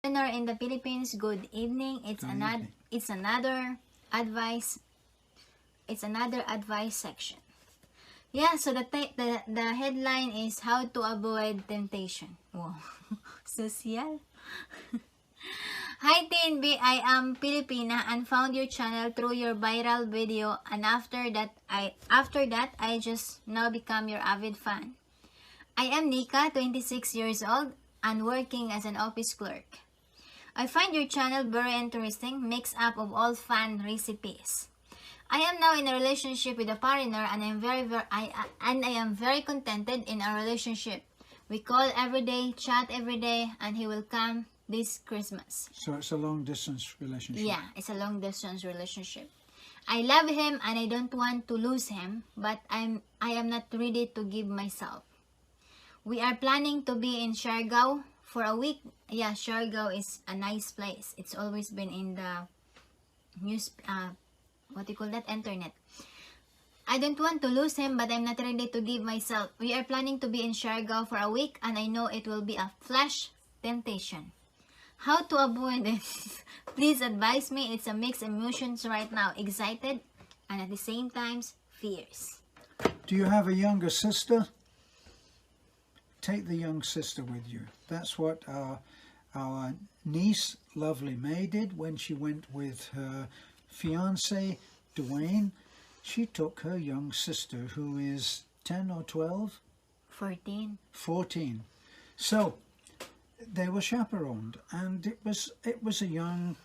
Foreigner in the Philippines, good evening. It's another advice. It's another advice section. Yeah, so the headline is how to avoid temptation. Wow. Social. Hi TNB, I am Filipina and found your channel through your viral video, and after that I just now become your avid fan. I am Nika, 26 years old and working as an office clerk. I find your channel very interesting, mix up of all fun recipes. I am now in a relationship with a foreigner, and I am very contented in our relationship. We call every day, chat every day, and he will come this Christmas. So it's a long distance relationship. Yeah, it's a long distance relationship. I love him and I don't want to lose him, but I am not ready to give myself. We are planning to be in Siargao for a week. Yeah, Siargao is a nice place. It's always been in the news, what do you call that, internet. I don't want to lose him, but I'm not ready to give myself. We are planning to be in Siargao for a week, and I know it will be a flash temptation. How to avoid it? Please advise me. It's a mixed emotions right now. Excited and at the same time fears. Do you have a younger sister? Take the young sister with you. That's what our niece, lovely May, did when she went with her fiance, Dwayne. She took her young sister, who is 10 or 12? 14. 14. So they were chaperoned, and it was a young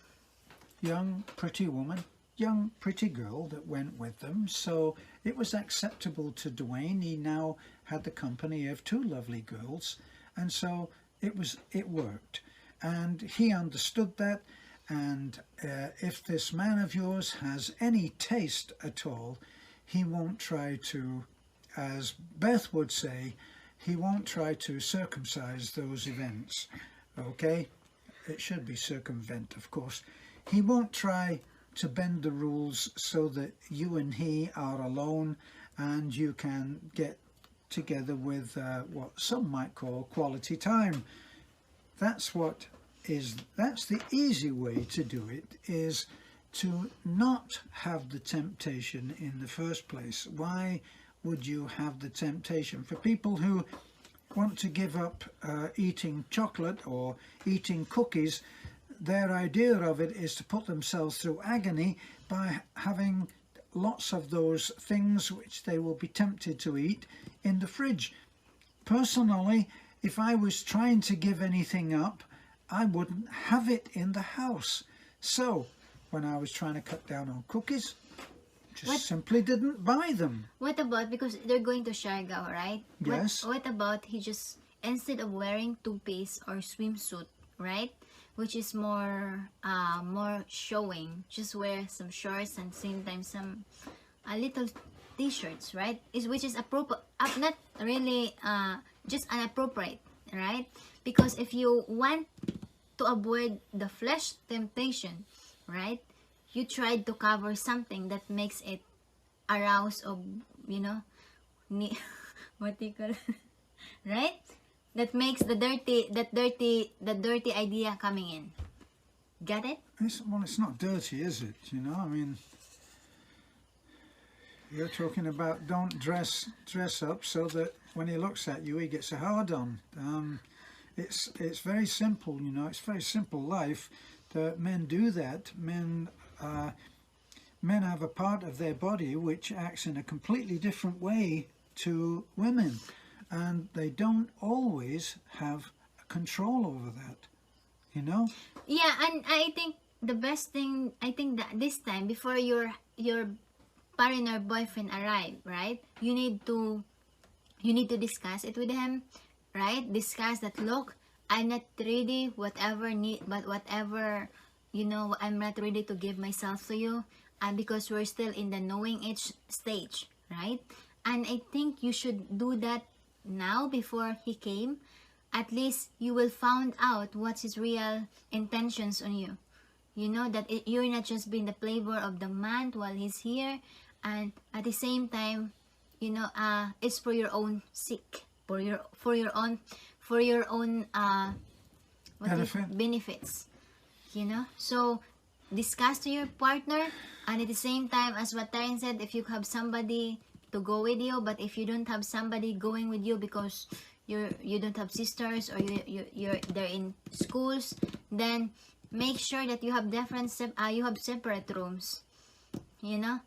pretty woman, young pretty girl that went with them. So it was acceptable to Dwayne. He now had the company of two lovely girls, and so it worked, and he understood that. And if this man of yours has any taste at all, he won't try to, as Beth would say, he won't try to circumcise those events. Okay, it should be circumvent, of course. He won't try to bend the rules so that you and he are alone and you can get together with what some might call quality time. That's the easy way to do it, is to not have the temptation in the first place. Why would you have the temptation? For people who want to give up eating chocolate or eating cookies, their idea of it is to put themselves through agony by having lots of those things which they will be tempted to eat in the fridge. Personally, if I was trying to give anything up, I wouldn't have it in the house. So when I was trying to cut down on cookies, simply didn't buy them. What about, because they're going to Siargao, right? Yes. What about he just, instead of wearing two-piece or swimsuit, right, which is more showing, just wear some shorts and same time some little t-shirts, right? Which is appropriate, not really just inappropriate, right? Because if you want to avoid the flesh temptation, right, you tried to cover something that makes it arouse of, what do you call it? Right? That makes the dirty idea coming in. Got it? Well, it's not dirty, is it? I mean, you're talking about don't dress up so that when he looks at you, he gets a hard on. It's very simple, it's very simple life that men do that. Men have a part of their body which acts in a completely different way to women, and they don't always have control over that, Yeah, and I think the best thing, that this time, before your partner boyfriend arrive, right, you need to discuss it with him, right? Discuss that, look, I'm not ready, whatever, I'm not ready to give myself to you, and because we're still in the knowing age stage, right? And I think you should do that now before he came. At least you will find out what's his real intentions on you. That you're not just being the flavor of the month while he's here, and at the same time, it's for your own sake, for your own what is benefits, you know. So discuss to your partner, and at the same time, as what Taryn said, if you have somebody to go with you, but if you don't have somebody going with you because you don't have sisters, or you're they're in schools, then make sure that you have you have separate rooms, you know,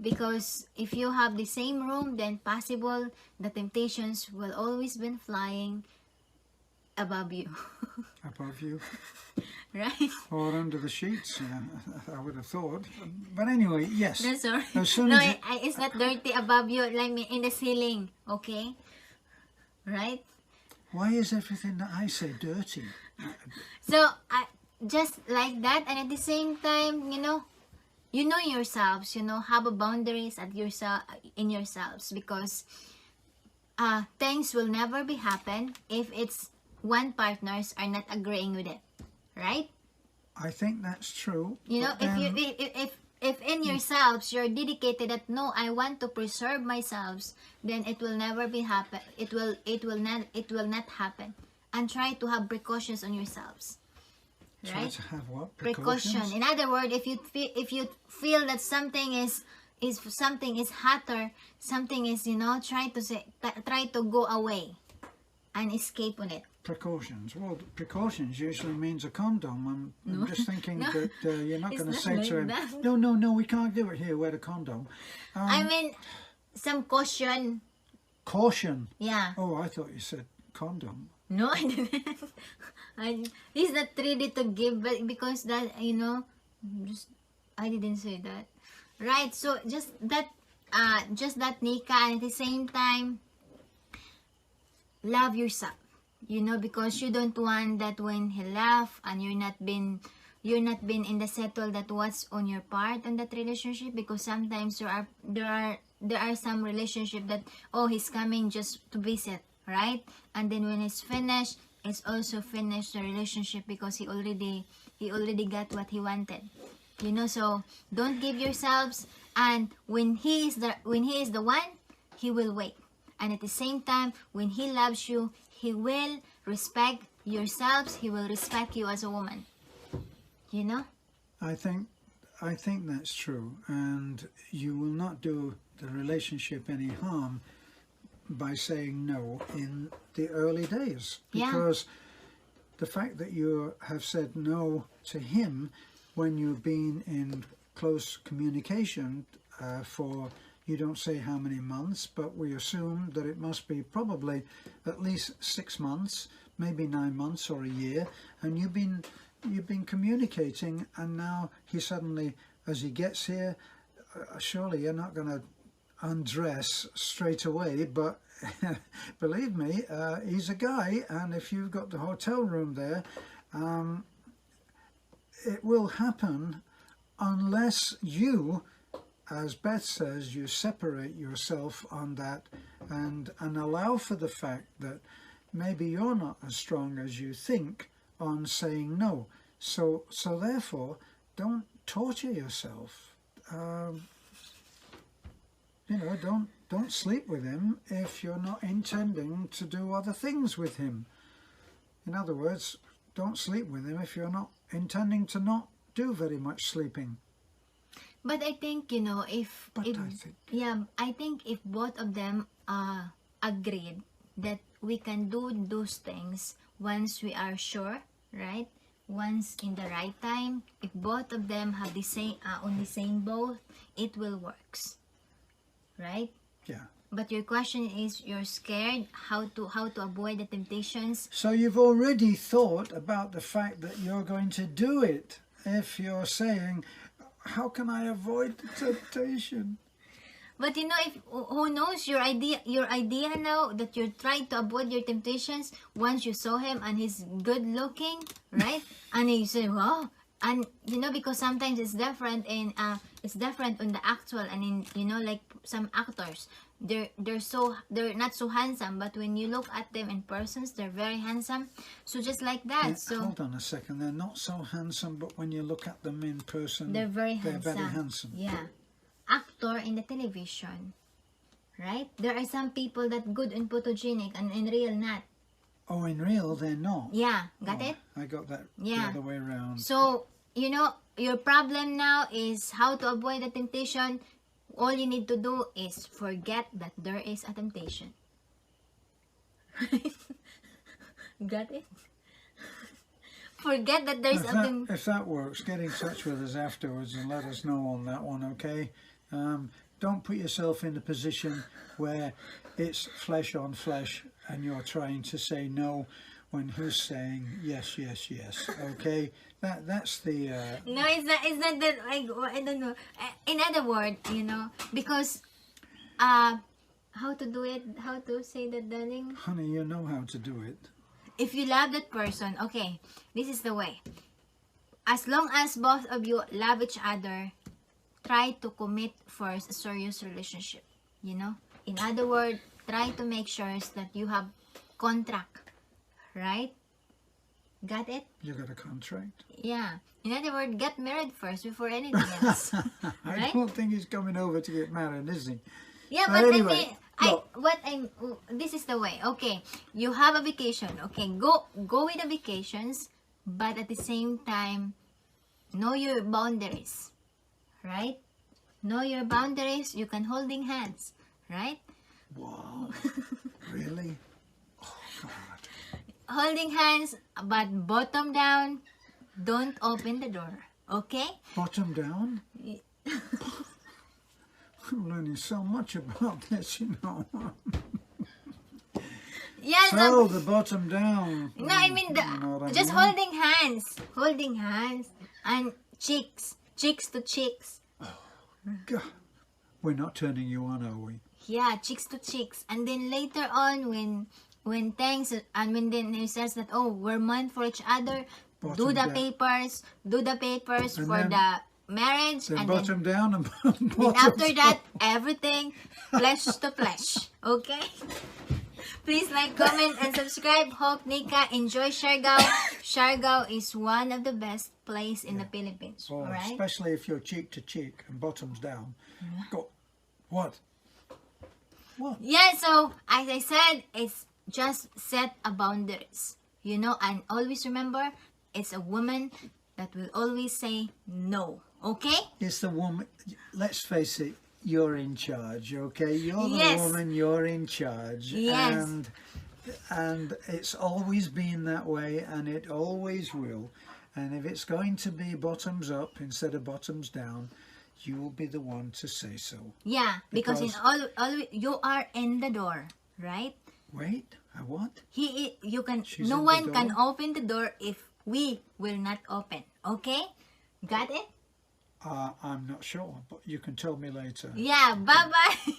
because if you have the same room, then possible the temptations will always been flying above you. Above you. Right? Or under the sheets, I would have thought. But anyway, yes. No, sorry. As soon No, as it's not dirty above you, like in the ceiling, okay? Right? why is everything that I say dirty? So, just like that, and at the same time, you know yourselves, have a boundaries at yourself, in yourselves, because things will never be happen if it's one partners are not agreeing with it, right? I think that's true. You know, if in yourselves you're dedicated that no, I want to preserve myself, then it will never be happen. It will not happen. And try to have precautions on yourselves. Try Right? to have what? Precaution. In other words, if you feel that something is hotter, something is, try to go away and escape on it. Precautions. Well, precautions usually means a condom. I'm just thinking No. that you're not It's going to not say like to him, that. no, we can't do it here, wear the condom. I mean, some caution. Caution. Yeah. Oh, I thought you said condom. No, I didn't. He's not ready to give, but because that, I didn't say that. Right, so just that, Nika, and at the same time, love yourself. Because you don't want that when he laugh and you're not been in the settle that what's on your part in that relationship, because sometimes there are some relationship that, oh, he's coming just to visit, right? And then when it's finished, it's also finished the relationship because he already got what he wanted. So don't give yourselves, and when he is the one, he will wait. And at the same time, when he loves you, he will respect yourselves, he will respect you as a woman. I think that's true, and you will not do the relationship any harm by saying no in the early days, because the fact that you have said no to him when you've been in close communication for, you don't say how many months, but we assume that it must be probably at least 6 months, maybe 9 months or a year, and you've been communicating, and now he suddenly, as he gets here, surely you're not going to undress straight away, but believe me, he's a guy, and if you've got the hotel room there, it will happen unless you, as Beth says, you separate yourself on that and allow for the fact that maybe you're not as strong as you think on saying no. So therefore, don't torture yourself. Don't sleep with him if you're not intending to do other things with him. In other words, don't sleep with him if you're not intending to not do very much sleeping. But I think, I think if both of them agreed that we can do those things once we are sure, right? Once in the right time, if both of them have the same on the same boat, it will works, right? Yeah. But your question is, you're scared how to avoid the temptations. So you've already thought about the fact that you're going to do it. If you're saying, how can I avoid the temptation? But if who knows, your idea now that you're trying to avoid your temptations, once you saw him and he's good looking, right? And you say, wow. And because sometimes it's different on the actual, and in like some actors, they're not so handsome, but when you look at them in persons, they're very handsome. So just like that. Yeah, so hold on a second, they're not so handsome, but when you look at them in person, they're very handsome. Yeah. Actor in the television, right? There are some people that good and photogenic and in real not. Oh, in real, they're not. Yeah, got Oh, it? I got that Yeah. the other way around. So, you know, your problem now is how to avoid the temptation. All you need to do is forget that there is a temptation. Got it? Forget that there's If that works, get in touch with us afterwards and let us know on that one, okay? Don't put yourself in the position where it's flesh on flesh and you're trying to say no when who's saying yes, yes, yes, okay? That's the... No, it's not that, I don't know. In other words, you know, because, how to do it, how to say that, darling? Honey, you know how to do it. If you love that person, okay, this is the way. As long as both of you love each other, try to commit first a serious relationship, you know? In other words, try to make sure that you have contract, right? Got it? You got a contract? Yeah. In other words, get married first before anything else. I Right? don't think he's coming over to get married, is he? Yeah, But but anyway, I mean, this is the way. Okay, you have a vacation. Okay, go with the vacations, but at the same time, know your boundaries, right? Know your boundaries. You can holding hands, right? Wow. Really? Oh, God. Holding hands, but bottom down. Don't open the door. Okay? Bottom down? I'm learning so much about this, you know. Yes. So, the bottom down. No, I mean You know what I just mean? holding hands, and cheeks to cheeks. God. We're not turning you on, are we? Yeah, cheeks to cheeks, and then later on, when thanks and when then he says that, oh, we're meant for each other, do Bottom the down. papers And for then- the marriage, Then and bottom down and then bottom after that, top. everything flesh to flesh. Okay. Please like, comment, and subscribe. Hope Nika enjoy Siargao. Siargao is one of the best place in the Philippines. Oh, Alright? especially if you're cheek to cheek and bottoms down. Go. What? What? Yeah, so as I said, it's just set a boundaries. You know, and always remember, it's a woman that will always say no. Okay? It's the woman. Let's face it. You're in charge, okay? You're the Yes. woman. You're in charge. Yes. And it's always been that way, and it always will. And if it's going to be bottoms up instead of bottoms down, you will be the one to say so. Yeah, because in Because- all you are in the door, right? Wait, I what? You can She's no in the one can door? open the door if we will not open. Okay? Got it? I'm not sure, but you can tell me later. Yeah, bye-bye.